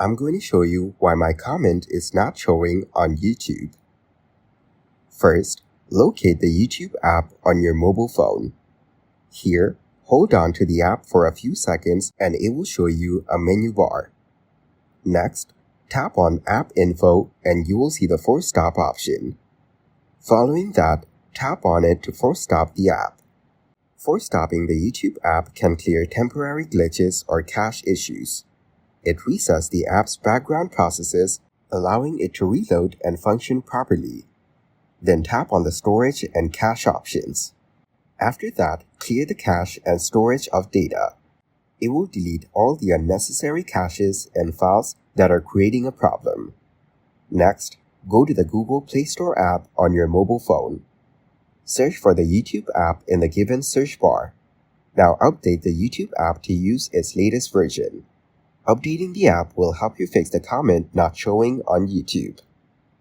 I'm going to show you why my comment is not showing on YouTube. First, locate the YouTube app on your mobile phone. Here, hold on to the app for a few seconds and it will show you a menu bar. Next, tap on App Info and you will see the Force Stop option. Following that, tap on it to force stop the app. Force stopping the YouTube app can clear temporary glitches or cache issues. It resets the app's background processes, allowing it to reload and function properly. Then tap on the storage and cache options. After that, clear the cache and storage of data. It will delete all the unnecessary caches and files that are creating a problem. Next, go to the Google Play Store app on your mobile phone. Search for the YouTube app in the given search bar. Now update the YouTube app to use its latest version. Updating the app will help you fix the comment not showing on YouTube.